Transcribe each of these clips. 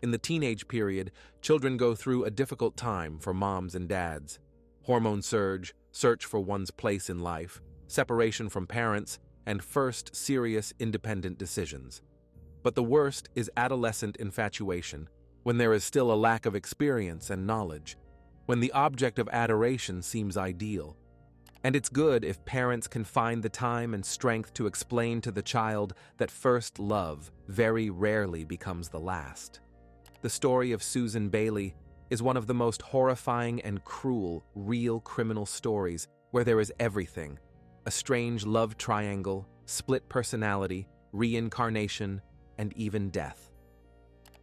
In the teenage period, children go through a difficult time for moms and dads. Hormone surge, search for one's place in life, separation from parents, and first serious independent decisions. But the worst is adolescent infatuation, when there is still a lack of experience and knowledge, when the object of adoration seems ideal. And it's good if parents can find the time and strength to explain to the child that first love very rarely becomes the last. The story of Susan Bailey is one of the most horrifying and cruel real criminal stories where there is everything: a strange love triangle, split personality, reincarnation, and even death.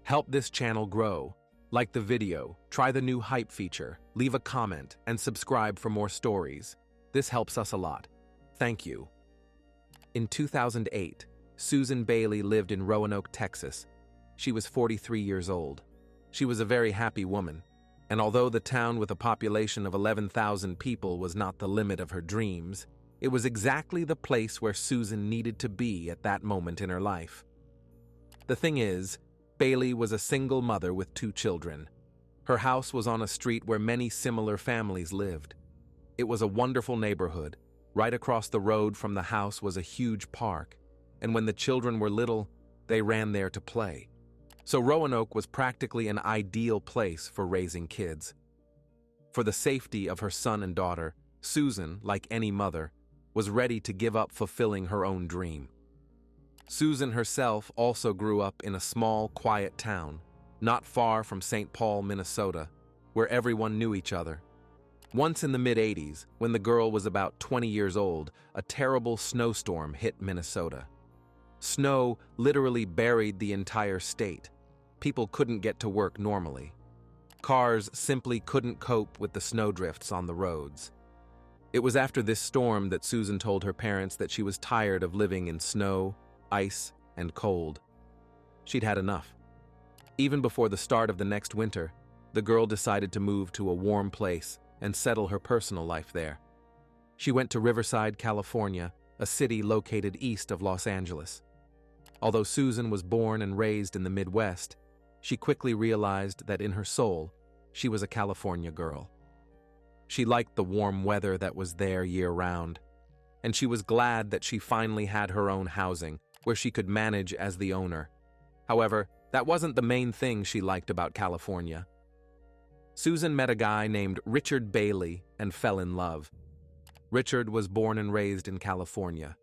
Help this channel grow. Like the video, try the new hype feature, leave a comment, and subscribe for more stories. This helps us a lot. Thank you. In 2008, Susan Bailey lived in Roanoke, Texas. She was 43 years old. She was a very happy woman, and although the town with a population of 11,000 people was not the limit of her dreams, it was exactly the place where Susan needed to be at that moment in her life. The thing is, Bailey was a single mother with 2 children. Her house was on a street where many similar families lived. It was a wonderful neighborhood. Right across the road from the house was a huge park, and when the children were little, they ran there to play. So Roanoke was practically an ideal place for raising kids. For the safety of her son and daughter, Susan, like any mother, was ready to give up fulfilling her own dream. Susan herself also grew up in a small, quiet town, not far from St. Paul, Minnesota, where everyone knew each other. Once in the mid-'80s, when the girl was about 20 years old, a terrible snowstorm hit Minnesota. Snow literally buried the entire state. People couldn't get to work normally. Cars simply couldn't cope with the snowdrifts on the roads. It was after this storm that Susan told her parents that she was tired of living in snow, ice, and cold. She'd had enough. Even before the start of the next winter, the girl decided to move to a warm place and settle her personal life there. She went to Riverside, California, a city located east of Los Angeles. Although Susan was born and raised in the Midwest, she quickly realized that in her soul, she was a California girl. She liked the warm weather that was there year-round, and she was glad that she finally had her own housing, where she could manage as the owner. However, that wasn't the main thing she liked about California. Susan met a guy named Richard Bailey and fell in love. Richard was born and raised in California.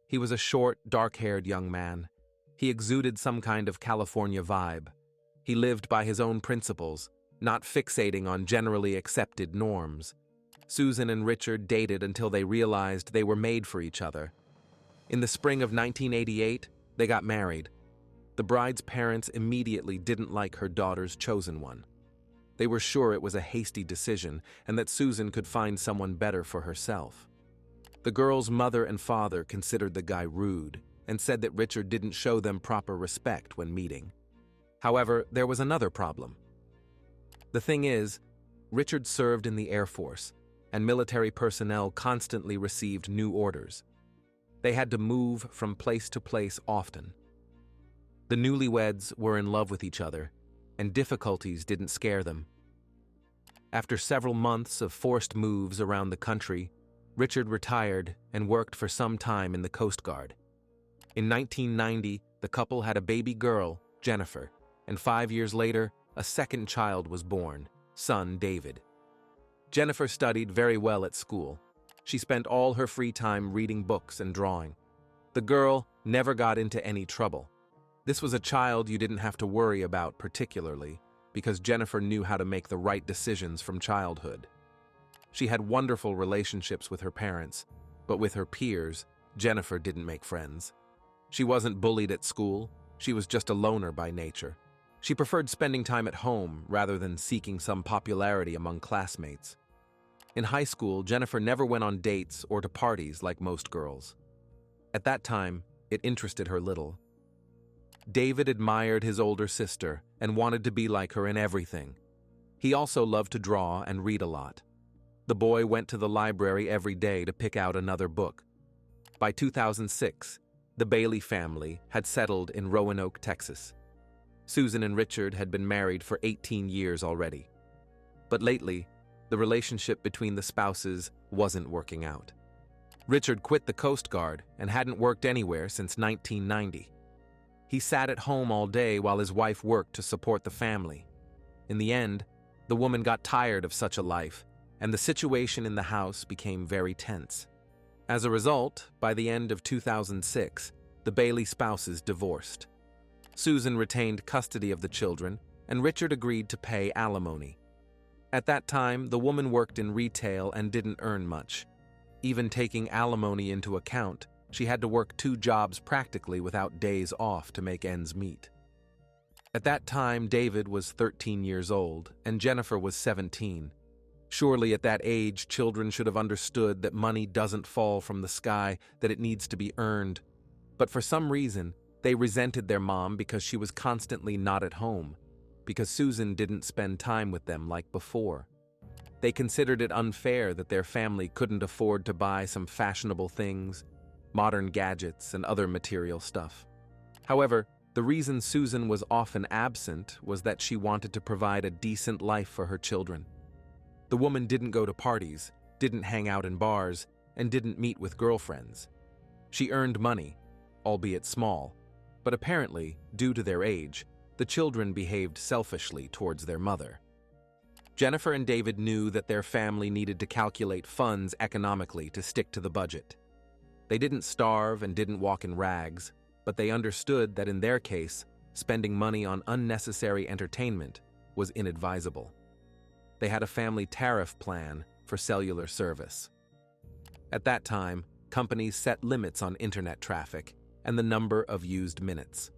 He was a short, dark-haired young man. He exuded some kind of California vibe. He lived by his own principles, not fixating on generally accepted norms. Susan and Richard dated until they realized they were made for each other. In the spring of 1988, they got married. The bride's parents immediately didn't like her daughter's chosen one. They were sure it was a hasty decision and that Susan could find someone better for herself. The girl's mother and father considered the guy rude and said that Richard didn't show them proper respect when meeting. However, there was another problem. The thing is, Richard served in the Air Force, and military personnel constantly received new orders. They had to move from place to place often. The newlyweds were in love with each other, and difficulties didn't scare them. After several months of forced moves around the country, Richard retired and worked for some time in the Coast Guard. In 1990, the couple had a baby girl, Jennifer, and 5 years later, a second child was born, son David. Jennifer studied very well at school. She spent all her free time reading books and drawing. The girl never got into any trouble. This was a child you didn't have to worry about particularly, because Jennifer knew how to make the right decisions from childhood. She had wonderful relationships with her parents, but with her peers, Jennifer didn't make friends. She wasn't bullied at school, she was just a loner by nature. She preferred spending time at home rather than seeking some popularity among classmates. In high school, Jennifer never went on dates or to parties like most girls. At that time, it interested her little. David admired his older sister and wanted to be like her in everything. He also loved to draw and read a lot. The boy went to the library every day to pick out another book. By 2006, the Bailey family had settled in Roanoke, Texas. Susan and Richard had been married for 18 years already. But lately, the relationship between the spouses wasn't working out. Richard quit the Coast Guard and hadn't worked anywhere since 1990. He sat at home all day while his wife worked to support the family. In the end, the woman got tired of such a life, and the situation in the house became very tense. As a result, by the end of 2006, the Bailey spouses divorced. Susan retained custody of the children, and Richard agreed to pay alimony. At that time, the woman worked in retail and didn't earn much. Even taking alimony into account, she had to work 2 jobs practically without days off to make ends meet. At that time, David was 13 years old, and Jennifer was 17. Surely at that age, children should have understood that money doesn't fall from the sky, that it needs to be earned. But for some reason, they resented their mom because she was constantly not at home, because Susan didn't spend time with them like before. They considered it unfair that their family couldn't afford to buy some fashionable things, modern gadgets, and other material stuff. However, the reason Susan was often absent was that she wanted to provide a decent life for her children. The woman didn't go to parties, didn't hang out in bars, and didn't meet with girlfriends. She earned money, albeit small, but apparently, due to their age, the children behaved selfishly towards their mother. Jennifer and David knew that their family needed to calculate funds economically to stick to the budget. They didn't starve and didn't walk in rags, but they understood that in their case, spending money on unnecessary entertainment was inadvisable. They had a family tariff plan for cellular service. At that time, companies set limits on internet traffic and the number of used minutes.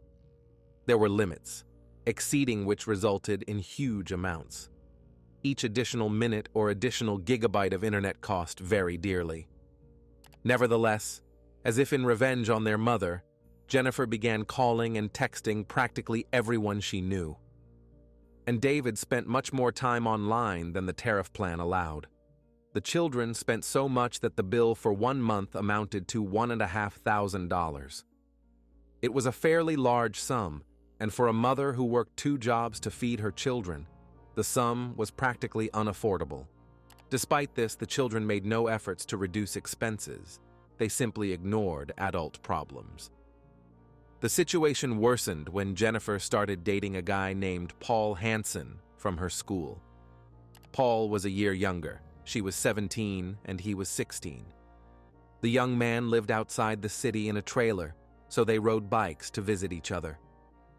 There were limits, exceeding which resulted in huge amounts. Each additional minute or additional gigabyte of internet cost very dearly. Nevertheless, as if in revenge on their mother, Jennifer began calling and texting practically everyone she knew. And David spent much more time online than the tariff plan allowed. The children spent so much that the bill for 1 month amounted to $1,500. It was a fairly large sum, and for a mother who worked 2 jobs to feed her children, the sum was practically unaffordable. Despite this, the children made no efforts to reduce expenses. They simply ignored adult problems. The situation worsened when Jennifer started dating a guy named Paul Hansen from her school. Paul was a year younger. She was 17 and he was 16. The young man lived outside the city in a trailer, so they rode bikes to visit each other.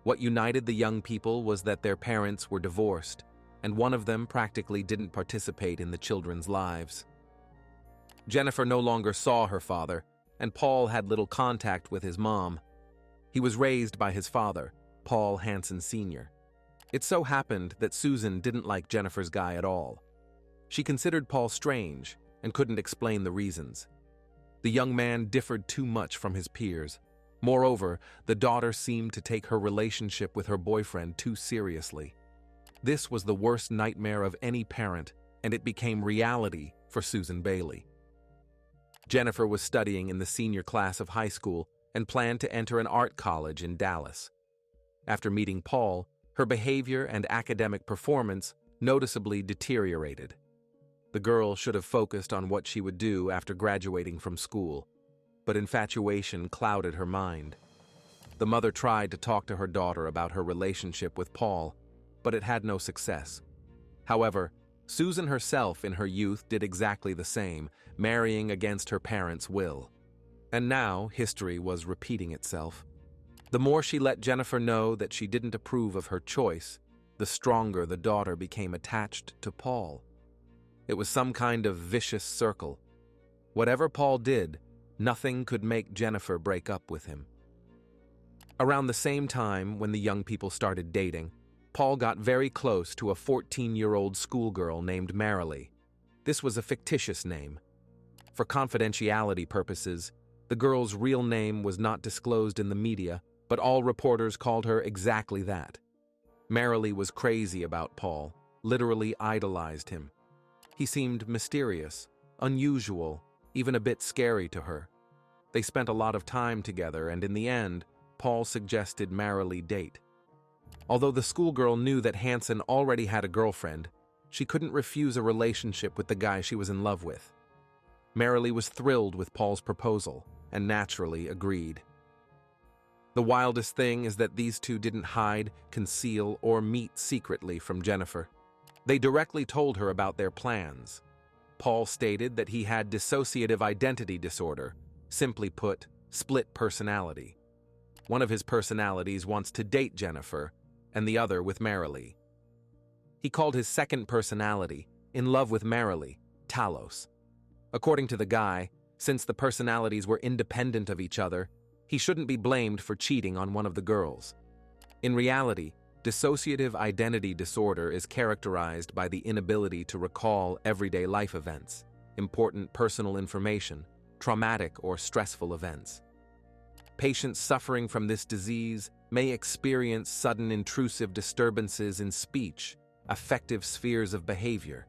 What united the young people was that their parents were divorced, and one of them practically didn't participate in the children's lives. Jennifer no longer saw her father, and Paul had little contact with his mom. He was raised by his father, Paul Hansen Sr. It so happened that Susan didn't like Jennifer's guy at all. She considered Paul strange and couldn't explain the reasons. The young man differed too much from his peers. Moreover, the daughter seemed to take her relationship with her boyfriend too seriously. This was the worst nightmare of any parent, and it became reality for Susan Bailey. Jennifer was studying in the senior class of high school and planned to enter an art college in Dallas. After meeting Paul, her behavior and academic performance noticeably deteriorated. The girl should have focused on what she would do after graduating from school, but infatuation clouded her mind. The mother tried to talk to her daughter about her relationship with Paul, but it had no success. However, Susan herself in her youth did exactly the same, marrying against her parents' will. And now history was repeating itself. The more she let Jennifer know that she didn't approve of her choice, the stronger the daughter became attached to Paul. It was some kind of vicious circle. Whatever Paul did, nothing could make Jennifer break up with him. Around the same time when the young people started dating, Paul got very close to a 14-year-old schoolgirl named Merrily. This was a fictitious name. For confidentiality purposes, the girl's real name was not disclosed in the media, but all reporters called her exactly that. Merrily was crazy about Paul, literally idolized him. He seemed mysterious, unusual, even a bit scary to her. They spent a lot of time together, and in the end, Paul suggested Merrily date. Although the schoolgirl knew that Hansen already had a girlfriend, she couldn't refuse a relationship with the guy she was in love with. Merrily was thrilled with Paul's proposal and naturally agreed. The wildest thing is that these two didn't hide, conceal, or meet secretly from Jennifer. They directly told her about their plans. Paul stated that he had dissociative identity disorder, simply put, split personality. One of his personalities wants to date Jennifer, and the other with Merrily. He called his second personality, in love with Merrily, Talos. According to the guy, since the personalities were independent of each other, he shouldn't be blamed for cheating on one of the girls. In reality, dissociative identity disorder is characterized by the inability to recall everyday life events, important personal information, traumatic or stressful events. Patients suffering from this disease may experience sudden intrusive disturbances in speech, affective spheres of behavior.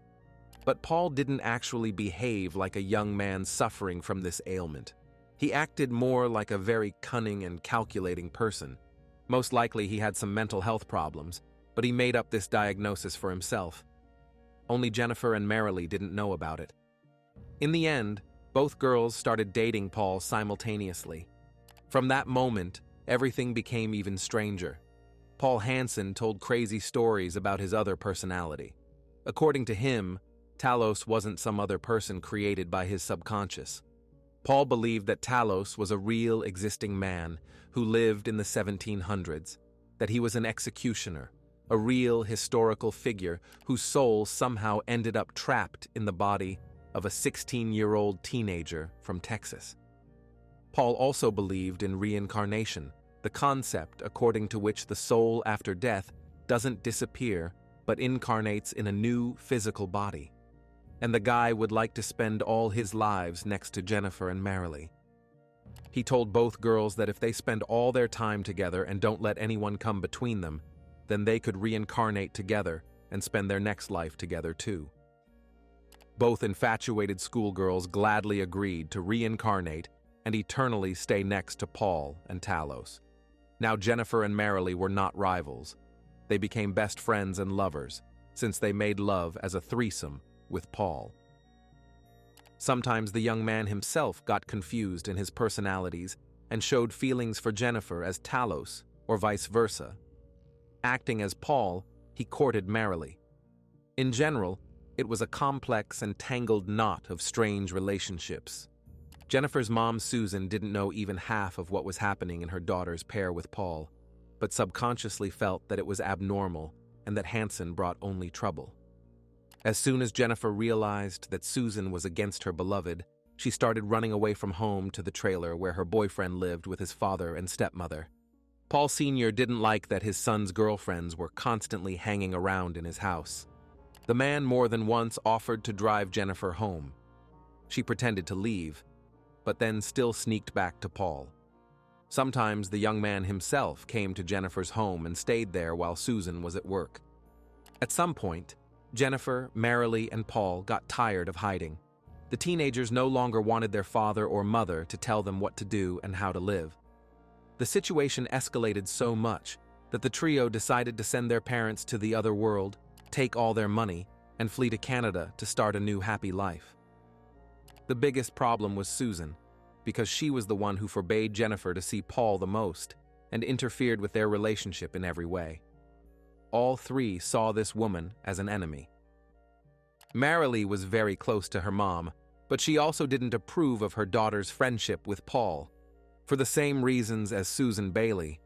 But Paul didn't actually behave like a young man suffering from this ailment. He acted more like a very cunning and calculating person. Most likely he had some mental health problems, but he made up this diagnosis for himself. Only Jennifer and Merrily didn't know about it. In the end, both girls started dating Paul simultaneously. From that moment, everything became even stranger. Paul Hansen told crazy stories about his other personality. According to him, Talos wasn't some other person created by his subconscious. Paul believed that Talos was a real existing man who lived in the 1700s, that he was an executioner, a real historical figure whose soul somehow ended up trapped in the body of a 16-year-old teenager from Texas. Paul also believed in reincarnation, the concept according to which the soul after death doesn't disappear but incarnates in a new physical body. And the guy would like to spend all his lives next to Jennifer and Merrily. He told both girls that if they spend all their time together and don't let anyone come between them, then they could reincarnate together and spend their next life together too. Both infatuated schoolgirls gladly agreed to reincarnate and eternally stay next to Paul and Talos. Now Jennifer and Merrily were not rivals. They became best friends and lovers, since they made love as a threesome with Paul. Sometimes the young man himself got confused in his personalities and showed feelings for Jennifer as Talos, or vice versa. Acting as Paul, he courted Merrily. In general, it was a complex and tangled knot of strange relationships. Jennifer's mom, Susan, didn't know even half of what was happening in her daughter's pair with Paul, but subconsciously felt that it was abnormal and that Hansen brought only trouble. As soon as Jennifer realized that Susan was against her beloved, she started running away from home to the trailer where her boyfriend lived with his father and stepmother. Paul Sr. didn't like that his son's girlfriends were constantly hanging around in his house. The man more than once offered to drive Jennifer home. She pretended to leave, but then still sneaked back to Paul. Sometimes the young man himself came to Jennifer's home and stayed there while Susan was at work. At some point, Jennifer, Merrily, and Paul got tired of hiding. The teenagers no longer wanted their father or mother to tell them what to do and how to live. The situation escalated so much that the trio decided to send their parents to the other world, take all their money, and flee to Canada to start a new happy life. The biggest problem was Susan, because she was the one who forbade Jennifer to see Paul the most and interfered with their relationship in every way. All three saw this woman as an enemy. Merrily was very close to her mom, but she also didn't approve of her daughter's friendship with Paul, for the same reasons as Susan Bailey.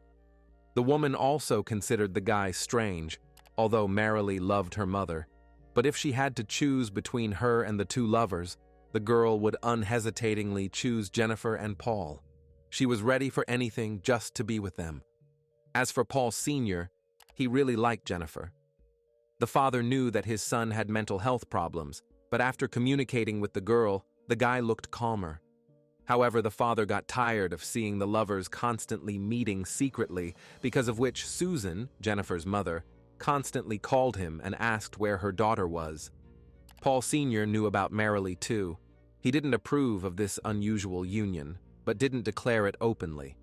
The woman also considered the guy strange, although Merrily loved her mother, but if she had to choose between her and the two lovers, the girl would unhesitatingly choose Jennifer and Paul. She was ready for anything just to be with them. As for Paul Sr., he really liked Jennifer. The father knew that his son had mental health problems, but after communicating with the girl, the guy looked calmer. However, the father got tired of seeing the lovers constantly meeting secretly, because of which Susan, Jennifer's mother, constantly called him and asked where her daughter was. Paul Sr. knew about Merrily too. He didn't approve of this unusual union, but didn't declare it openly.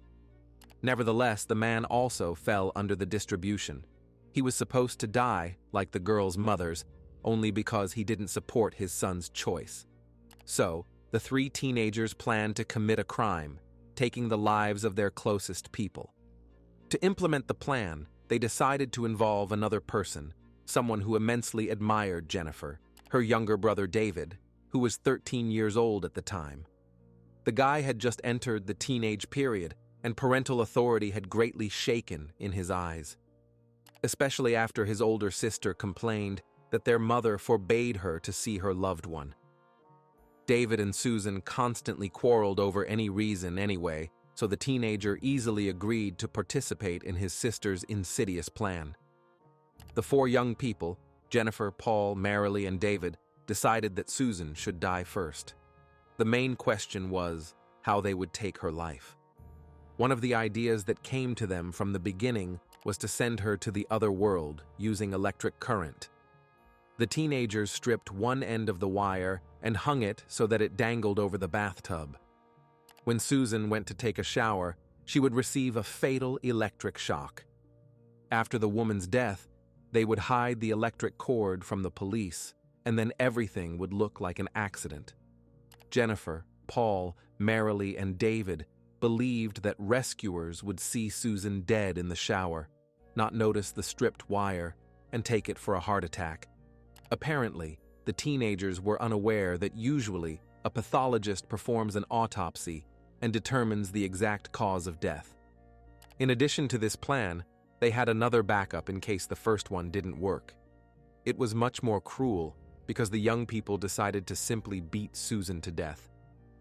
Nevertheless, the man also fell under the distribution. He was supposed to die, like the girls' mothers, only because he didn't support his son's choice. So, the three teenagers planned to commit a crime, taking the lives of their closest people. To implement the plan, they decided to involve another person, someone who immensely admired Jennifer, her younger brother David, who was 13 years old at the time. The guy had just entered the teenage period, and parental authority had greatly shaken in his eyes, especially after his older sister complained that their mother forbade her to see her loved one. David and Susan constantly quarreled over any reason anyway, so the teenager easily agreed to participate in his sister's insidious plan. The four young people, Jennifer, Paul, Merrily, and David, decided that Susan should die first. The main question was how they would take her life. One of the ideas that came to them from the beginning was to send her to the other world using electric current. The teenagers stripped one end of the wire and hung it so that it dangled over the bathtub. When Susan went to take a shower, she would receive a fatal electric shock. After the woman's death, they would hide the electric cord from the police, and then everything would look like an accident. Jennifer, Paul, Merrily, and David believed that rescuers would see Susan dead in the shower, not notice the stripped wire, and take it for a heart attack. Apparently, the teenagers were unaware that usually a pathologist performs an autopsy and determines the exact cause of death. In addition to this plan, they had another backup in case the first one didn't work. It was much more cruel because the young people decided to simply beat Susan to death,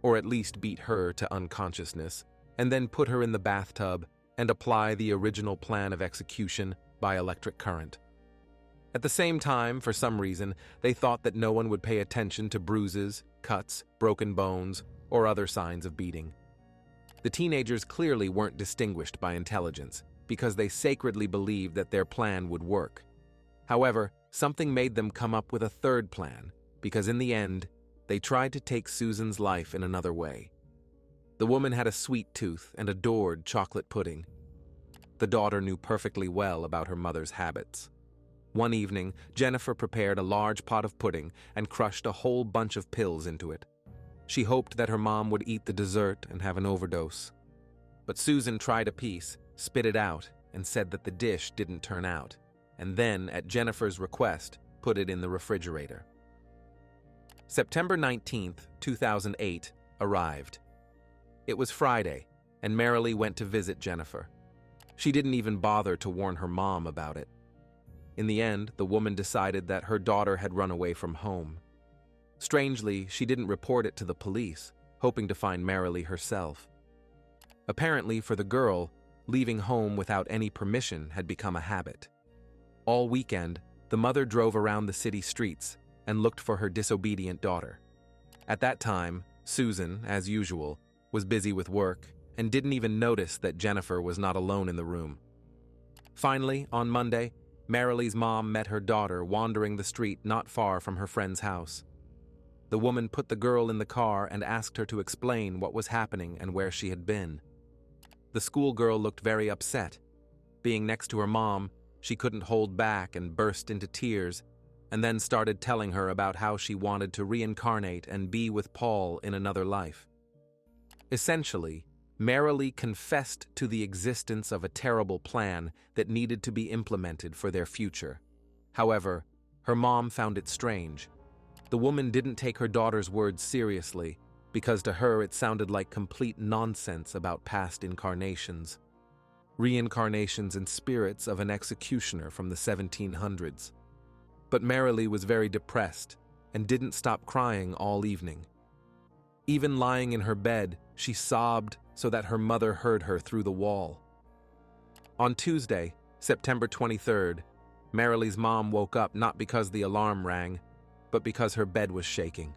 or at least beat her to unconsciousness, and then put her in the bathtub and apply the original plan of execution by electric current. At the same time, for some reason, they thought that no one would pay attention to bruises, cuts, broken bones, or other signs of beating. The teenagers clearly weren't distinguished by intelligence because they sacredly believed that their plan would work. However, something made them come up with a third plan because in the end, they tried to take Susan's life in another way. The woman had a sweet tooth and adored chocolate pudding. The daughter knew perfectly well about her mother's habits. One evening, Jennifer prepared a large pot of pudding and crushed a whole bunch of pills into it. She hoped that her mom would eat the dessert and have an overdose. But Susan tried a piece, spit it out, and said that the dish didn't turn out, and then, at Jennifer's request, put it in the refrigerator. September 19th, 2008, arrived. It was Friday, and Merrily went to visit Jennifer. She didn't even bother to warn her mom about it. In the end, the woman decided that her daughter had run away from home. Strangely, she didn't report it to the police, hoping to find Merrily herself. Apparently, for the girl, leaving home without any permission had become a habit. All weekend, the mother drove around the city streets and looked for her disobedient daughter. At that time, Susan, as usual, was busy with work and didn't even notice that Jennifer was not alone in the room. Finally, on Monday, Merrily's mom met her daughter wandering the street not far from her friend's house. The woman put the girl in the car and asked her to explain what was happening and where she had been. The schoolgirl looked very upset. Being next to her mom, she couldn't hold back and burst into tears, and then started telling her about how she wanted to reincarnate and be with Paul in another life. Essentially, Merrily confessed to the existence of a terrible plan that needed to be implemented for their future. However, her mom found it strange. The woman didn't take her daughter's words seriously, because to her it sounded like complete nonsense about past incarnations. Reincarnations and spirits of an executioner from the 1700s. But Merrily was very depressed and didn't stop crying all evening. Even lying in her bed, she sobbed so that her mother heard her through the wall. On Tuesday, September 23rd, Merrily's mom woke up not because the alarm rang, but because her bed was shaking.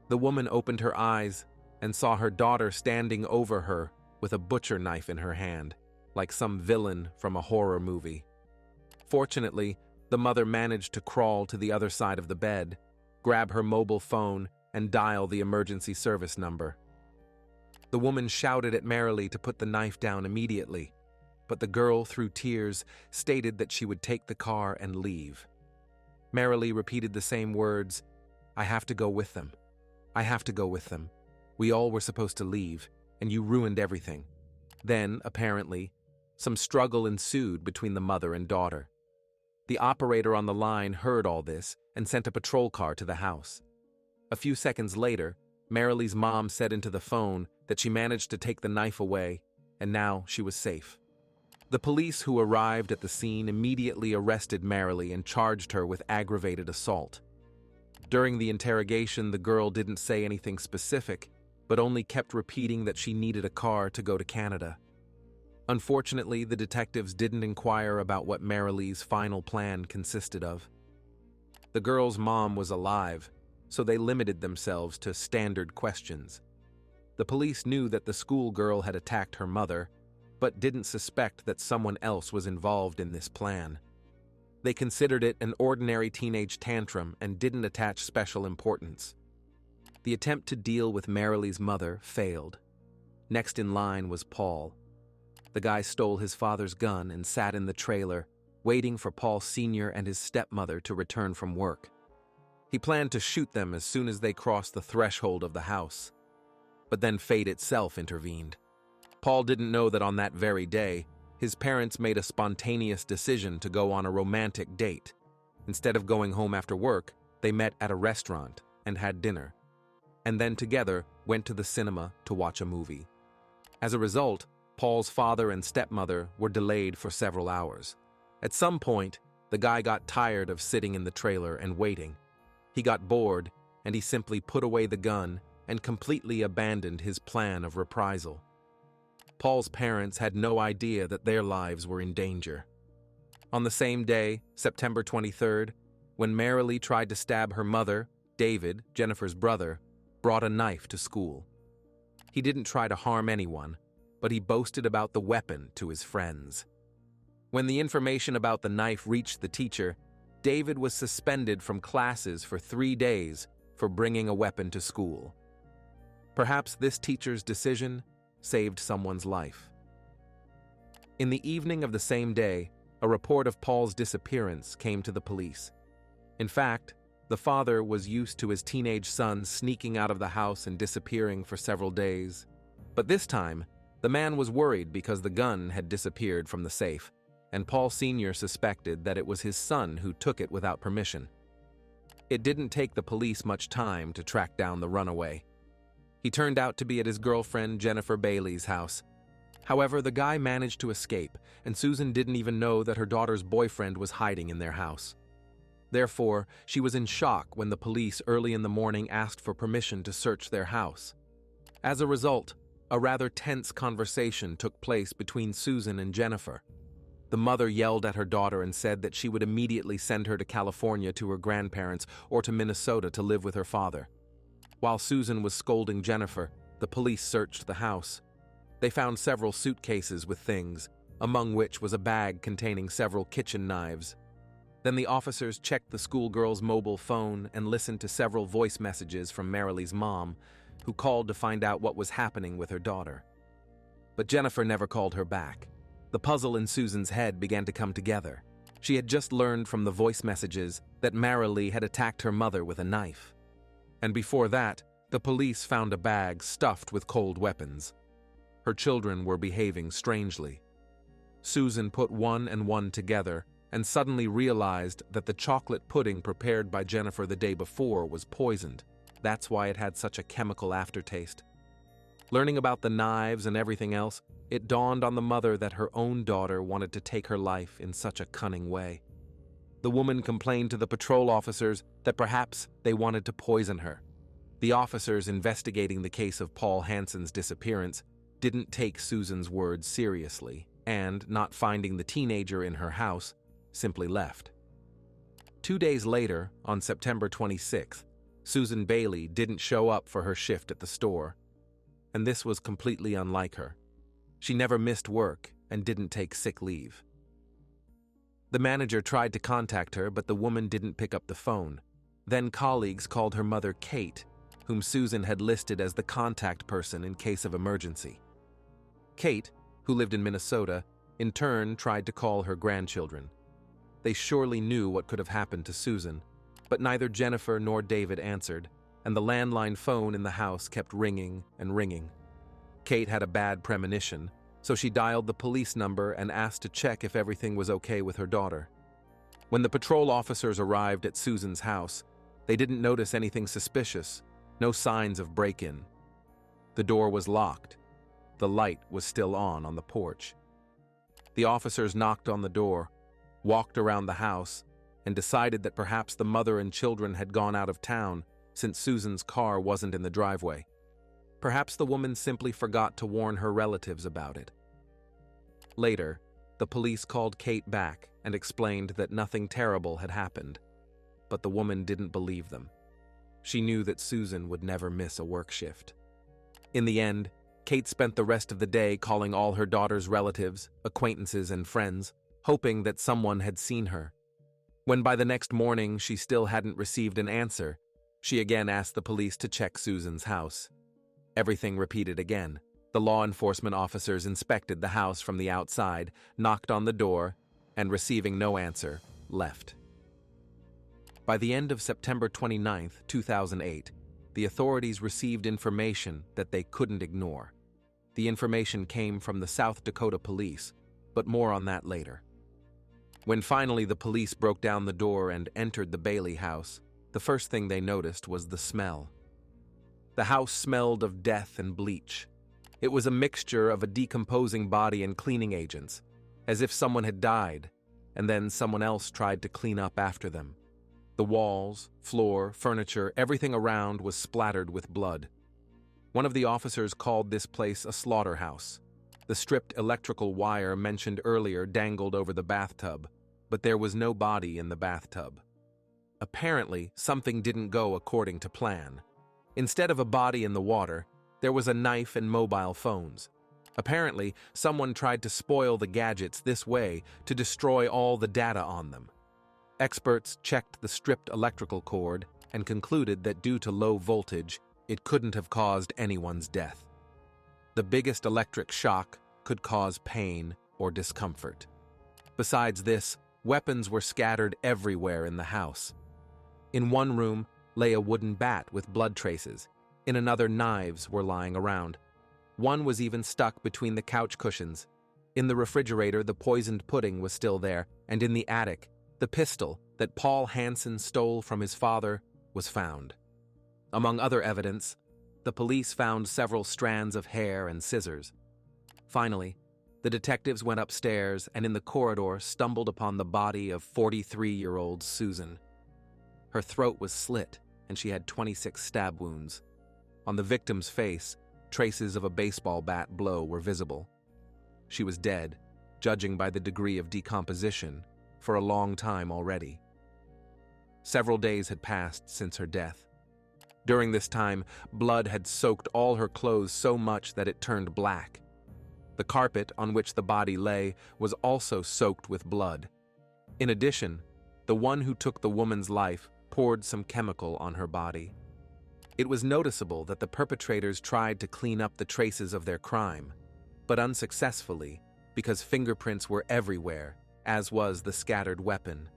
The woman opened her eyes and saw her daughter standing over her with a butcher knife in her hand, like some villain from a horror movie. Fortunately, the mother managed to crawl to the other side of the bed, grab her mobile phone, and dial the emergency service number. The woman shouted at Merrily to put the knife down immediately. but the girl, through tears, stated that she would take the car and leave. Merrily repeated the same words, "I have to go with them. I have to go with them. We all were supposed to leave, and you ruined everything." Then, apparently, some struggle ensued between the mother and daughter. The operator on the line heard all this and sent a patrol car to the house. A few seconds later, Merrily's mom said into the phone that she managed to take the knife away, and now she was safe. The police who arrived at the scene immediately arrested Merrily and charged her with aggravated assault. During the interrogation, the girl didn't say anything specific, but only kept repeating that she needed a car to go to Canada. Unfortunately, the detectives didn't inquire about what Merrily's final plan consisted of. The girl's mom was alive, so they limited themselves to standard questions. The police knew that the schoolgirl had attacked her mother, but didn't suspect that someone else was involved in this plan. They considered it an ordinary teenage tantrum and didn't attach special importance. The attempt to deal with Merrily's mother failed. Next in line was Paul. The guy stole his father's gun and sat in the trailer, waiting for Paul Sr. and his stepmother to return from work. He planned to shoot them as soon as they crossed the threshold of the house. But then fate itself intervened. Paul didn't know that on that very day, his parents made a spontaneous decision to go on a romantic date. Instead of going home after work, they met at a restaurant and had dinner, and then together went to the cinema to watch a movie. As a result, Paul's father and stepmother were delayed for several hours. At some point, the guy got tired of sitting in the trailer and waiting. He got bored, and he simply put away the gun and completely abandoned his plan of reprisal. Paul's parents had no idea that their lives were in danger. On the same day, September 23rd, when Merrily tried to stab her mother, David, Jennifer's brother, brought a knife to school. He didn't try to harm anyone, but he boasted about the weapon to his friends. When the information about the knife reached the teacher, David was suspended from classes for 3 days for bringing a weapon to school. Perhaps this teacher's decision saved someone's life. In the evening of the same day, a report of Paul's disappearance came to the police. In fact, the father was used to his teenage son sneaking out of the house and disappearing for several days. But this time, the man was worried because the gun had disappeared from the safe, and Paul Sr. suspected that it was his son who took it without permission. It didn't take the police much time to track down the runaway. He turned out to be at his girlfriend Jennifer Bailey's house. However, the guy managed to escape, and Susan didn't even know that her daughter's boyfriend was hiding in their house. Therefore, she was in shock when the police early in the morning asked for permission to search their house. As a result, a rather tense conversation took place between Susan and Jennifer. The mother yelled at her daughter and said that she would immediately send her to California to her grandparents or to Minnesota to live with her father. While Susan was scolding Jennifer, the police searched the house. They found several suitcases with things, among which was a bag containing several kitchen knives. Then the officers checked the schoolgirl's mobile phone and listened to several voice messages from Merrily's mom, who called to find out what was happening with her daughter. But Jennifer never called her back. The puzzle in Susan's head began to come together. She had just learned from the voice messages that Merrily had attacked her mother with a knife. And before that, the police found a bag stuffed with cold weapons. Her children were behaving strangely. Susan put one and one together and suddenly realized that the chocolate pudding prepared by Jennifer the day before was poisoned. That's why it had such a chemical aftertaste. Learning about the knives and everything else, it dawned on the mother that her own daughter wanted to take her life in such a cunning way. The woman complained to the patrol officers that perhaps they wanted to poison her. The officers investigating the case of Paul Hansen's disappearance didn't take Susan's words seriously and, not finding the teenager in her house, simply left. 2 days later, on September 26th, Susan Bailey didn't show up for her shift at the store, and this was completely unlike her. She never missed work and didn't take sick leave. The manager tried to contact her, but the woman didn't pick up the phone. Then colleagues called her mother Kate, whom Susan had listed as the contact person in case of emergency. Kate, who lived in Minnesota, in turn tried to call her grandchildren. They surely knew what could have happened to Susan, but neither Jennifer nor David answered, and the landline phone in the house kept ringing and ringing. Kate had a bad premonition, so she dialed the police number and asked to check if everything was okay with her daughter. When the patrol officers arrived at Susan's house, they didn't notice anything suspicious, no signs of break-in. The door was locked. The light was still on the porch. The officers knocked on the door, walked around the house, and decided that perhaps the mother and children had gone out of town since Susan's car wasn't in the driveway. Perhaps the woman simply forgot to warn her relatives about it. Later, the police called Kate back and explained that nothing terrible had happened, but the woman didn't believe them. She knew that Susan would never miss a work shift. In the end, Kate spent the rest of the day calling all her daughter's relatives, acquaintances, and friends, hoping that someone had seen her. When by the next morning she still hadn't received an answer, she again asked the police to check Susan's house. Everything repeated again. The law enforcement officers inspected the house from the outside, knocked on the door, and receiving no answer, left. By the end of September 29, 2008, the authorities received information that they couldn't ignore. The information came from the South Dakota police, but more on that later. When finally the police broke down the door and entered the Bailey house, the first thing they noticed was the smell. The house smelled of death and bleach. It was a mixture of a decomposing body and cleaning agents, as if someone had died, and then someone else tried to clean up after them. The walls, floor, furniture, everything around was splattered with blood. One of the officers called this place a slaughterhouse. The stripped electrical wire mentioned earlier dangled over the bathtub, but there was no body in the bathtub. Apparently, something didn't go according to plan. Instead of a body in the water, there was a knife and mobile phones. Apparently, someone tried to spoil the gadgets this way to destroy all the data on them. Experts checked the stripped electrical cord and concluded that due to low voltage, it couldn't have caused anyone's death. The biggest electric shock could cause pain or discomfort. Besides this, weapons were scattered everywhere in the house. In one room lay a wooden bat with blood traces. In another, knives were lying around. One was even stuck between the couch cushions. In the refrigerator, the poisoned pudding was still there, and in the attic, the pistol that Paul Hansen stole from his father was found. Among other evidence, the police found several strands of hair and scissors. Finally, the detectives went upstairs and in the corridor stumbled upon the body of 43-year-old Susan. Her throat was slit, and she had 26 stab wounds. On the victim's face, traces of a baseball bat blow were visible. She was dead, judging by the degree of decomposition, for a long time already. Several days had passed since her death. During this time, blood had soaked all her clothes so much that it turned black. The carpet on which the body lay was also soaked with blood. In addition, the one who took the woman's life poured some chemical on her body. It was noticeable that the perpetrators tried to clean up the traces of their crime, but unsuccessfully because fingerprints were everywhere, as was the scattered weapon.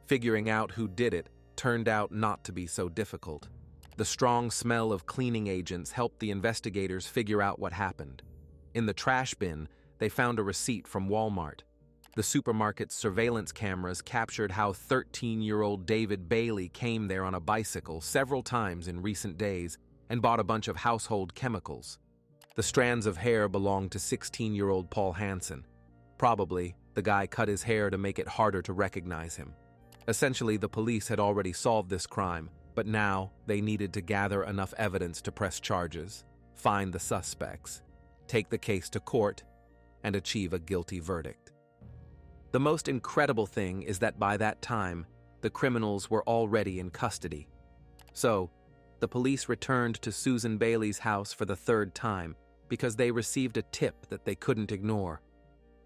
Figuring out who did it turned out not to be so difficult. The strong smell of cleaning agents helped the investigators figure out what happened. In the trash bin, they found a receipt from Walmart. The supermarket's surveillance cameras captured how 13-year-old David Bailey came there on a bicycle several times in recent days and bought a bunch of household chemicals. The strands of hair belonged to 16-year-old Paul Hansen. Probably, the guy cut his hair to make it harder to recognize him. Essentially, the police had already solved this crime, but now they needed to gather enough evidence to press charges, find the suspects, take the case to court, and achieve a guilty verdict. The most incredible thing is that by that time, the criminals were already in custody. So, the police returned to Susan Bailey's house for the third time because they received a tip that they couldn't ignore.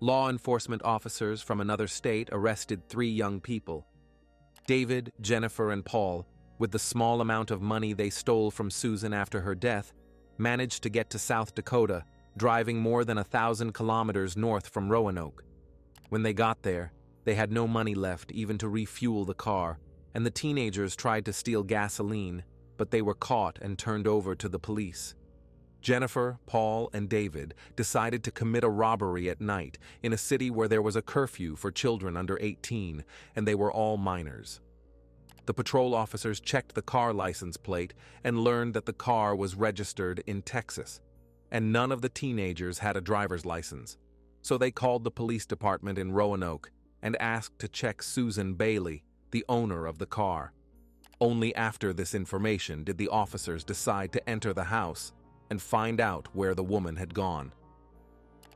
Law enforcement officers from another state arrested 3 young people. David, Jennifer, and Paul, with the small amount of money they stole from Susan after her death, managed to get to South Dakota, driving more than 1,000 kilometers north from Roanoke. When they got there, they had no money left even to refuel the car, and the teenagers tried to steal gasoline, but they were caught and turned over to the police. Jennifer, Paul, and David decided to commit a robbery at night in a city where there was a curfew for children under 18, and they were all minors. The patrol officers checked the car license plate and learned that the car was registered in Texas, and none of the teenagers had a driver's license. So they called the police department in Roanoke and asked to check Susan Bailey, the owner of the car. Only after this information did the officers decide to enter the house and find out where the woman had gone.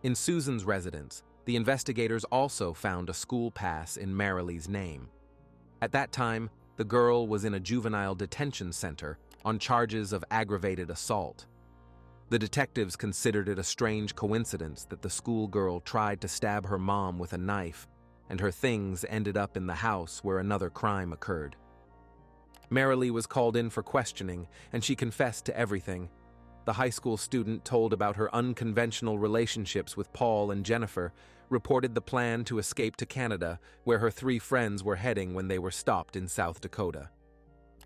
In Susan's residence, the investigators also found a school pass in Merrily's name. At that time, the girl was in a juvenile detention center on charges of aggravated assault. The detectives considered it a strange coincidence that the schoolgirl tried to stab her mom with a knife, and her things ended up in the house where another crime occurred. Merrily was called in for questioning, and she confessed to everything. The high school student told about her unconventional relationships with Paul and Jennifer, reported the plan to escape to Canada, where her 3 friends were heading when they were stopped in South Dakota.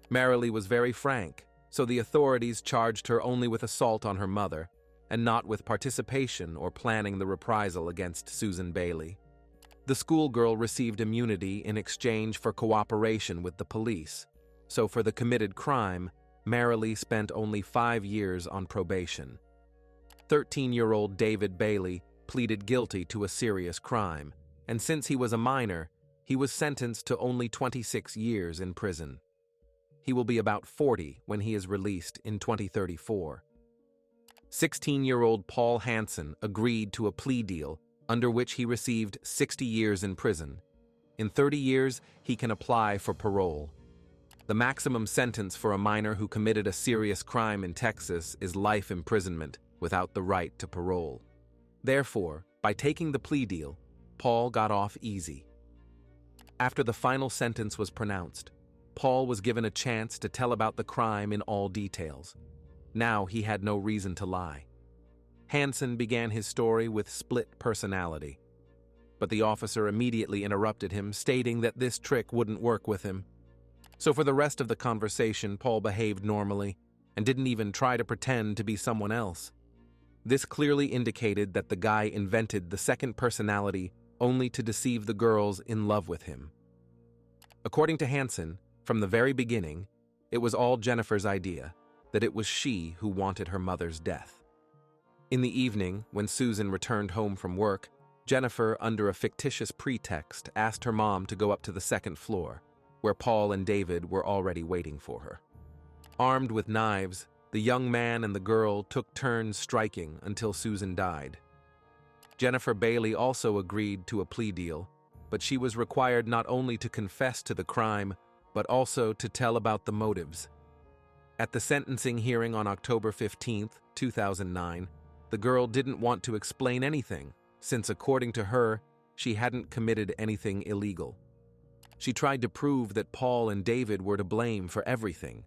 Merrily was very frank, so the authorities charged her only with assault on her mother, and not with participation or planning the reprisal against Susan Bailey. The schoolgirl received immunity in exchange for cooperation with the police, so for the committed crime, Merrily spent only 5 years on probation. 13-year-old David Bailey pleaded guilty to a serious crime, and since he was a minor, he was sentenced to only 26 years in prison. He will be about 40 when he is released in 2034. 16-year-old Paul Hansen agreed to a plea deal under which he received 60 years in prison. In 30 years, he can apply for parole. The maximum sentence for a minor who committed a serious crime in Texas is life imprisonment without the right to parole. Therefore, by taking the plea deal, Paul got off easy. After the final sentence was pronounced, Paul was given a chance to tell about the crime in all details. Now he had no reason to lie. Hansen began his story with split personality, but the officer immediately interrupted him, stating that this trick wouldn't work with him. So for the rest of the conversation, Paul behaved normally and didn't even try to pretend to be someone else. This clearly indicated that the guy invented the second personality only to deceive the girls in love with him. According to Hansen, from the very beginning, it was all Jennifer's idea, that it was she who wanted her mother's death. In the evening, when Susan returned home from work, Jennifer, under a fictitious pretext, asked her mom to go up to the 2nd floor, where Paul and David were already waiting for her. Armed with knives, the young man and the girl took turns striking until Susan died. Jennifer Bailey also agreed to a plea deal, but she was required not only to confess to the crime, but also to tell about the motives. At the sentencing hearing on October 15, 2009, the girl didn't want to explain anything, since according to her, she hadn't committed anything illegal. She tried to prove that Paul and David were to blame for everything.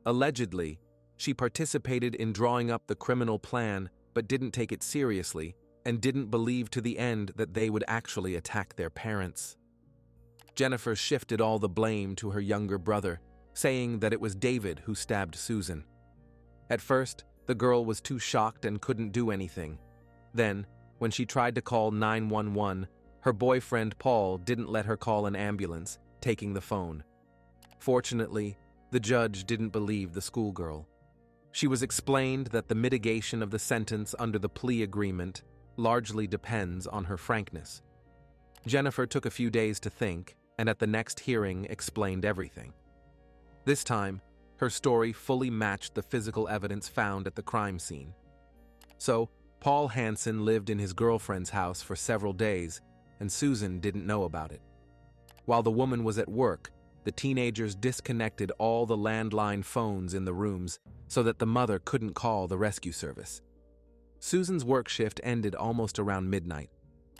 Allegedly, she participated in drawing up the criminal plan but didn't take it seriously and didn't believe to the end that they would actually attack their parents. Jennifer shifted all the blame to her younger brother, saying that it was David who stabbed Susan. At first, the girl was too shocked and couldn't do anything. Then, when she tried to call 911, her boyfriend Paul didn't let her call an ambulance, taking the phone. Fortunately, the judge didn't believe the schoolgirl. She was explained that the mitigation of the sentence under the plea agreement largely depends on her frankness. Jennifer took a few days to think, and at the next hearing explained everything. This time, her story fully matched the physical evidence found at the crime scene. So, Paul Hansen lived in his girlfriend's house for several days, and Susan didn't know about it. While the woman was at work, the teenagers disconnected all the landline phones in the rooms so that the mother couldn't call the rescue service. Susan's work shift ended almost around midnight.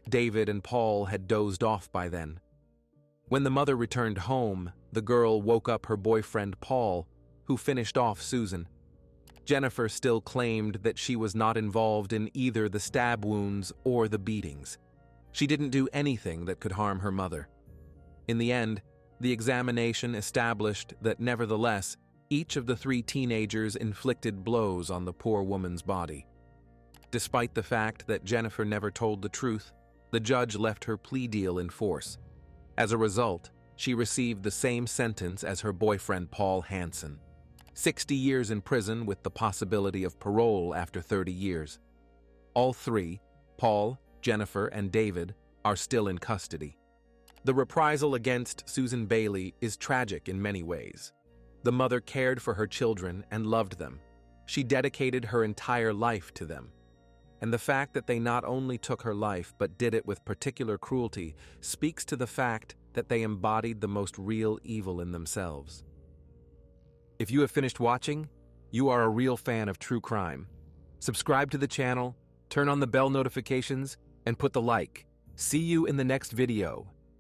David and Paul had dozed off by then. When the mother returned home, the girl woke up her boyfriend Paul, who finished off Susan. Jennifer still claimed that she was not involved in either the stab wounds or the beatings. She didn't do anything that could harm her mother. In the end, the examination established that nevertheless, each of the 3 teenagers inflicted blows on the poor woman's body. Despite the fact that Jennifer never told the truth, the judge left her plea deal in force. As a result, she received the same sentence as her boyfriend Paul Hansen: 60 years in prison with the possibility of parole after 30 years. All 3, Paul, Jennifer, and David, are still in custody. The reprisal against Susan Bailey is tragic in many ways. The mother cared for her children and loved them. She dedicated her entire life to them. And the fact that they not only took her life but did it with particular cruelty speaks to the fact that they embodied the most real evil in themselves. If you have finished watching, you are a real fan of true crime. Subscribe to the channel, turn on the bell notifications, and put the like. See you in the next video.